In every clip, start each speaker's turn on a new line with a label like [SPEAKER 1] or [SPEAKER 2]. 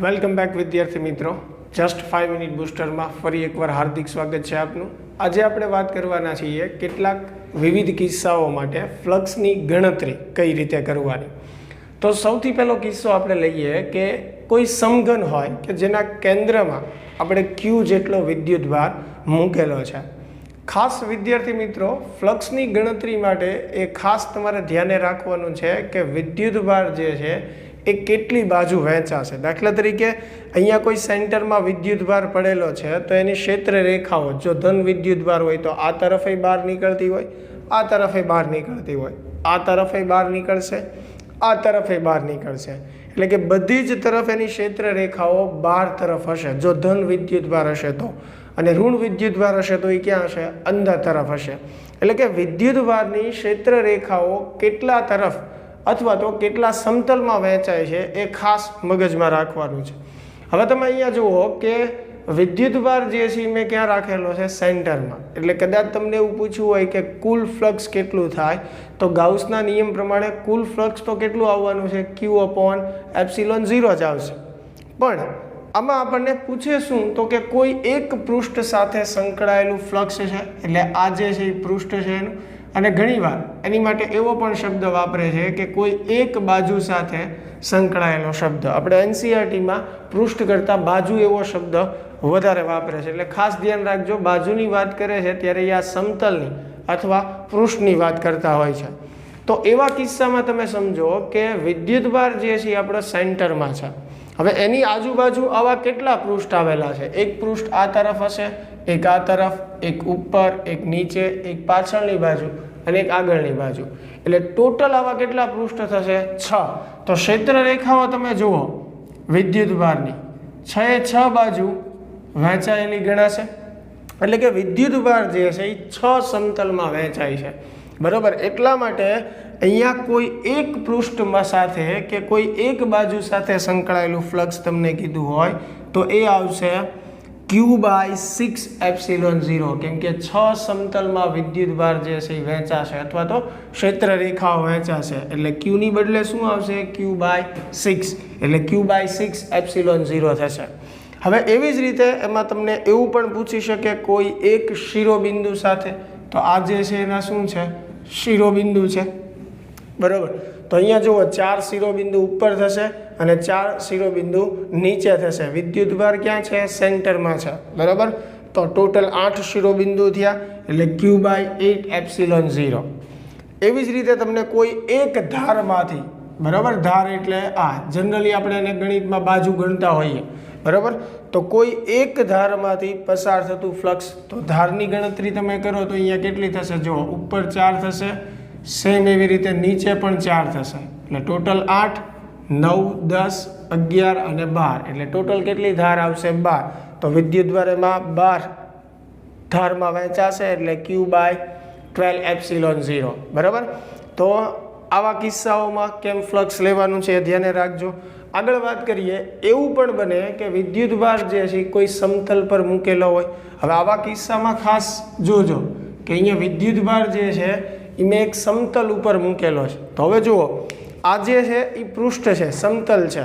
[SPEAKER 1] Welcome back વિદ્યાર્થી મિત્રો. Just 5 minute બુસ્ટરમાં ફરી એકવાર હાર્દિક સ્વાગત છે આપનું. આજે આપણે વાત કરવાના છીએ કેટલાક વિવિધ કિસ્સાઓ માટે ફ્લક્સની ગણતરી કઈ રીતે કરવાની. તો સૌથી પહેલો કિસ્સો આપણે લઈએ કે કોઈ સમઘન હોય કે જેના કેન્દ્રમાં આપણે Q જેટલો વિદ્યુતભાર મૂકેલો છે. ખાસ વિદ્યાર્થી મિત્રો, ફ્લક્સની ગણતરી માટે એ ખાસ તમારે ધ્યાને રાખવાનું છે કે વિદ્યુતભાર જે છે એ કેટલી બાજુ વહેંચાશે. દાખલા તરીકે અહીંયા કોઈ સેન્ટરમાં વિદ્યુતભાર પડેલો છે તો એની ક્ષેત્ર રેખાઓ જો ધન વિદ્યુતભાર હોય તો આ તરફે બહાર નીકળતી હોય, આ તરફે બહાર નીકળતી હોય, આ તરફે બહાર નીકળશે, આ તરફે બહાર નીકળશે. એટલે કે બધી જ તરફ એની ક્ષેત્ર રેખાઓ બહાર તરફ હશે જો ધન વિદ્યુતભાર હશે તો, અને ઋણ વિદ્યુતભાર હશે તો એ ક્યાં હશે? અંદર તરફ હશે. એટલે કે વિદ્યુતભારની ક્ષેત્ર રેખાઓ કેટલા તરફ અથવા તો કેટલા સમતલમાં વહેંચાય છે એ ખાસ મગજમાં રાખવાનું છે. હવે તમે અહીંયા જુઓ કે વિદ્યુતભાર જે છે મેં ક્યાં રાખેલો છે? સેન્ટરમાં. એટલે કદાચ તમને એવું પૂછવું હોય કે કુલ ફ્લક્સ કેટલું થાય તો ગાઉસના નિયમ પ્રમાણે કુલ ફ્લક્સ તો કેટલું આવવાનું છે? Q/ε0 જ આવશે. પણ આમાં આપણને પૂછે શું તો કે કોઈ એક પૃષ્ઠ સાથે સંકળાયેલું ફ્લક્સ છે, એટલે આ જે છે એ પૃષ્ઠ છે એનું. અને ઘણીવાર એની માટે એવો પણ શબ્દ વાપરે છે કે કોઈ એક બાજુ સાથે સંકળાયેલો શબ્દ. આપણે NCERTમાં પૃષ્ઠ કરતાં બાજુ એવો શબ્દ વધારે વાપરે છે. એટલે ખાસ ધ્યાન રાખજો, બાજુની વાત કરે છે ત્યારે આ સમતલની અથવા પૃષ્ઠની વાત કરતા હોય છે. તો એવા કિસ્સામાં તમે સમજો કે વિદ્યુતભાર જે છે એ આપણો સેન્ટરમાં છે. હવે એની આજુબાજુ આવા કેટલા પૃષ્ઠ આવેલા છે? એક પૃષ્ઠ આ તરફ હશે, એક આ તરફ, એક ઉપર, એક નીચે, એક પાછળની બાજુ અને એક આગળની બાજુ. એટલે ટોટલ આવા કેટલા પૃષ્ઠ થશે? 6. તો ક્ષેત્ર રેખાઓ તમે જુઓ વિદ્યુતભારની 6 બાજુ વહેંચાયેલી ગણાશે. એટલે કે વિદ્યુતભાર જે છે એ 6 સમતલમાં વહેંચાય છે. બરાબર. એટલા માટે અહીંયા કોઈ એક પૃષ્ઠમાં સાથે કે કોઈ એક બાજુ સાથે સંકળાયેલું ફ્લક્સ તમને કીધું હોય તો એ આવશે Q/6ε0. કેમ કે 6 સમતલમાં વિદ્યુતભાર જે છે એ વહેંચાશે અથવા તો ક્ષેત્ર રેખાઓ વહેંચાશે. એટલે Q ની બદલે શું આવશે? Q/6. એટલે Q/6ε0 થશે. હવે એવી જ રીતે એમાં તમને એવું પણ પૂછી શકે કોઈ એક શિરોબિંદુ સાથે, તો આ જે છે એના શું છે? શિરોબિંદુ છે. બરાબર. તો અહીંયા જુઓ 4 શિરોબિંદુ ઉપર થશે અને 4 શિરોબિંદુ નીચે થશે. વિદ્યુતભાર ક્યાં છે? સેન્ટરમાં છે. બરાબર. તો ટોટલ 8 શિરોબિંદુ થયા એટલે Q/8ε0. એવી જ રીતે તમને કોઈ એક ધારમાંથી, બરાબર, ધાર એટલે આ જનરલી આપણે એને ગણિતમાં બાજુ ગણતા હોઈએ, બરાબર. તો કોઈ એક ધારમાંથી પસાર થતું ફ્લક્સ, તો ધારની ગણતરી તમે કરો તો અહીંયા કેટલી થશે? જો ઉપર 4 થશે, સેમ એવી રીતે નીચે પણ 4 થશે. એટલે ટોટલ 8, 9, 10, 11 અને 12. એટલે ટોટલ કેટલી ધાર આવશે? 12. તો વિદ્યુતભાર એમાં 12 ધારમાં વહેંચાશે એટલે Q/12ε0. બરાબર. તો આવા કિસ્સાઓમાં કેમ ફ્લક્સ લેવાનું છે એ ધ્યાને રાખજો. આગળ વાત કરીએ, એવું પણ બને કે વિદ્યુતભાર જે છે કોઈ સમતલ પર મૂકેલો હોય. હવે આવા કિસ્સામાં ખાસ જોજો કે અહીંયા વિદ્યુતભાર જે છે એ મેં એક સમતલ ઉપર મૂકેલો છે. તો હવે જુઓ, આ જે છે એ પૃષ્ઠ છે, સમતલ છે,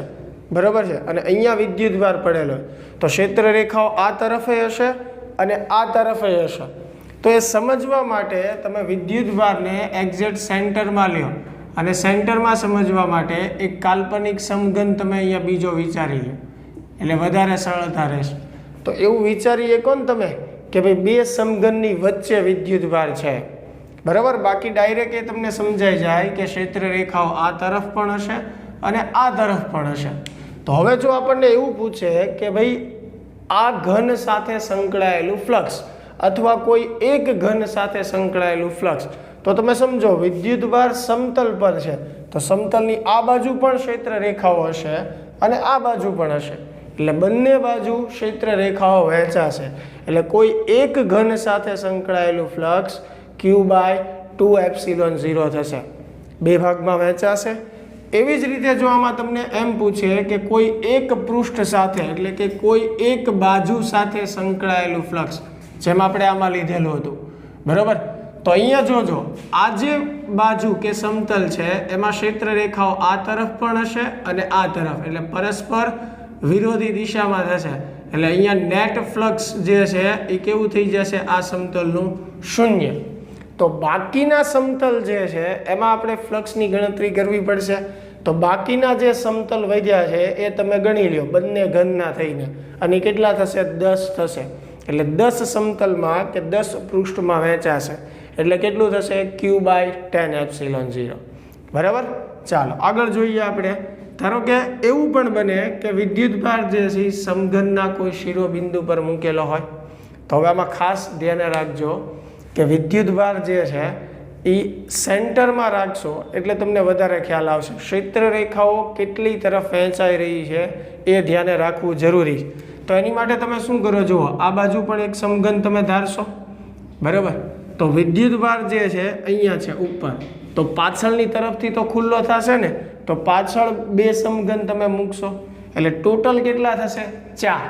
[SPEAKER 1] બરાબર છે, અને અહીંયા વિદ્યુતભાર પડેલો છે. તો ક્ષેત્ર રેખાઓ આ તરફે હશે અને આ તરફે હશે. તો એ સમજવા માટે તમે વિદ્યુતભારને એક્ઝેક્ટ સેન્ટરમાં લ્યો અને સેન્ટરમાં સમજવા માટે એક કાલ્પનિક સમઘન તમે અહીંયા બીજો વિચારી લો એટલે વધારે સરળતા રહેશે. તો એવું વિચારીએ કોણ તમે કે ભાઈ બે સમઘનની વચ્ચે વિદ્યુતભાર છે, બરાબર. બાકી ડાયરેક્ટ એ તમને સમજાઈ જાય કે ક્ષેત્ર રેખાઓ આ તરફ પણ હશે અને આ તરફ પણ હશે. તો હવે જો આપણને એવું પૂછે કે ભાઈ આ ઘન સાથે સંકળાયેલું ફ્લક્સ અથવા કોઈ એક ઘન સાથે સંકળાયેલું ફ્લક્સ, તો તમે સમજો વિદ્યુતભાર સમતલ પર છે તો સમતલની આ બાજુ પણ ક્ષેત્ર રેખાઓ હશે અને આ બાજુ પણ હશે. એટલે બંને બાજુ ક્ષેત્ર રેખાઓ વહેંચાશે. એટલે કોઈ એક ઘન સાથે સંકળાયેલું ફ્લક્સ Q/2ε0 થશે. બે ભાગમાં વહેંચાશે. એવી જ રીતે જો આમાં તમને એમ પૂછે કે કોઈ એક પૃષ્ઠ સાથે એટલે કે કોઈ એક બાજુ સાથે સંકળાયેલું ફ્લક્સ, જેમ આપણે આમાં લીધેલું હતું, બરાબર. તો અહીંયા જોજો, આ જે બાજુ કે સમતલ છે એમાં ક્ષેત્ર રેખાઓ આ તરફ પણ હશે અને આ તરફ, એટલે પરસ્પર વિરોધી દિશામાં થશે, એટલે અહીંયા નેટ ફ્લક્સ જે છે એ કેવું થઈ જશે, આ સમતલનું શૂન્ય. તો બાકીના સમતલ જે છે એમાં આપણે ફ્લક્સની ગણતરી કરવી પડશે. તો બાકીના જે સમતલ વધ્યા છે એ તમે ગણી લ્યો બંને ઘનના થઈને, અને કેટલા થશે, 10 થશે. એટલે 10 સમતલમાં કે 10 પૃષ્ઠમાં વહેંચાશે, એટલે કેટલું થશે, q/10ε0. બરાબર. ચાલો આગળ જોઈએ આપણે. ધારો કે એવું પણ બને કે વિદ્યુતભાર જે છે સમઘનના કોઈ શિરોબિંદુ પર મૂકેલો હોય. તો હવે આમાં ખાસ ધ્યાન રાખજો કે વિદ્યુતભાર જે છે એ સેન્ટરમાં રાખશો એટલે તમને વધારે ખ્યાલ આવશે. ક્ષેત્ર રેખાઓ કેટલી તરફ વહેંચાઈ રહી છે એ ધ્યાને રાખવું જરૂરી છે. તો એની માટે તમે શું કરો, જુઓ આ બાજુ પણ એક સમઘન તમે ધારશો. બરાબર. તો વિદ્યુતભાર જે છે અહીંયા છે ઉપર, તો પાછળની તરફથી તો ખુલ્લો થશે ને, તો પાછળ 2 સમઘન તમે મૂકશો એટલે ટોટલ કેટલા થશે, 4.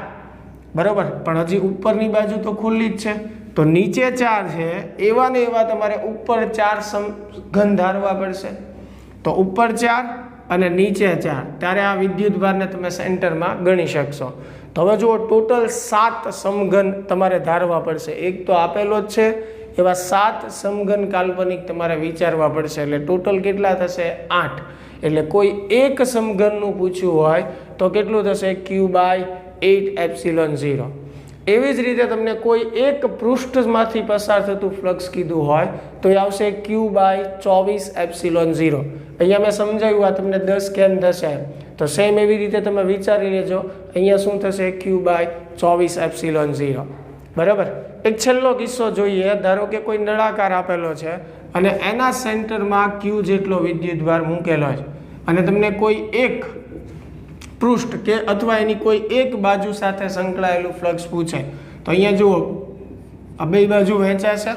[SPEAKER 1] બરાબર. પણ હજી ઉપરની બાજુ તો ખુલ્લી જ છે, તો નીચે 4 છે, એવા ને એવા તમારે ઉપર 4 સમઘન ધારવા પડશે. તો ઉપર 4 અને નીચે 4, ત્યારે આ વિદ્યુતભારને તમે સેન્ટરમાં ગણી શકશો. તો હવે જુઓ ટોટલ 7 સમઘન તમારે ધારવા પડશે. એક તો આપેલો જ છે, એવા 7 સમઘન કાલ્પનિક તમારે વિચારવા પડશે. એટલે ટોટલ કેટલા થશે, 8. એટલે કોઈ એક સમઘનનું પૂછ્યું હોય તો કેટલું થશે, q/8ε0. એવી જ રીતે તમને કોઈ એક પૃષ્ઠમાંથી પસાર થતું ફ્લક્સ કીધું હોય તો એ આવશે q/24ε0. અહીંયા મેં સમજાવ્યું, આ તમને 10 કેમ થશે, તો સેમ એવી રીતે તમે વિચારી લેજો. અહીંયા શું થશે, q/24ε0. બરાબર. એક છેલ્લો કિસ્સો જોઈએ. ધારો કે કોઈ નળાકાર આપેલો છે અને એના સેન્ટરમાં q જેટલો વિદ્યુતભાર મૂકેલો છે, અને તમને કોઈ એક પૃષ્ઠ કે અથવા એની કોઈ એક બાજુ સાથે સંકળાયેલું ફ્લક્સ પૂછે, તો અહીંયા જુઓ આ બે બાજુ વહેંચાશે,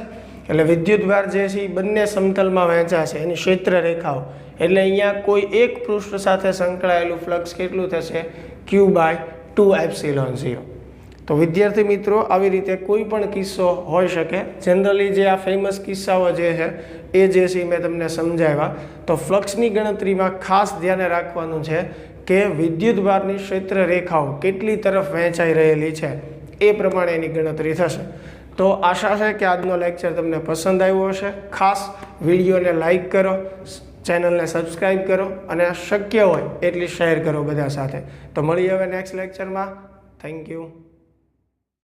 [SPEAKER 1] એટલે વિદ્યુતભાર જે છે એ બંને સમતલમાં વહેંચાશે એની ક્ષેત્ર રેખાઓ. એટલે અહીંયા કોઈ એક પૃષ્ઠ સાથે સંકળાયેલું ફ્લક્સ કેટલું થશે, q/2ε0. તો વિદ્યાર્થી મિત્રો, આવી રીતે કોઈ પણ કિસ્સો હોઈ શકે. જનરલી જે આ ફેમસ કિસ્સાઓ જે છે એ જે છે મેં તમને સમજાવ્યા. તો ફ્લક્સની ગણતરીમાં ખાસ ધ્યાને રાખવાનું છે કે વિદ્યુતભારની ક્ષેત્ર રેખાઓ કેટલી તરફ વહેંચાઈ રહેલી છે એ પ્રમાણે એની ગણતરી થશે. તો આશા છે કે આજનો લેક્ચર તમને પસંદ આવ્યો હશે. ખાસ વિડીયોને લાઈક કરો, ચેનલને સબસ્ક્રાઈબ કરો અને શક્ય હોય એટલી શેર કરો બધા સાથે. તો મળીએ હવે નેક્સ્ટ લેક્ચરમાં. Thank you.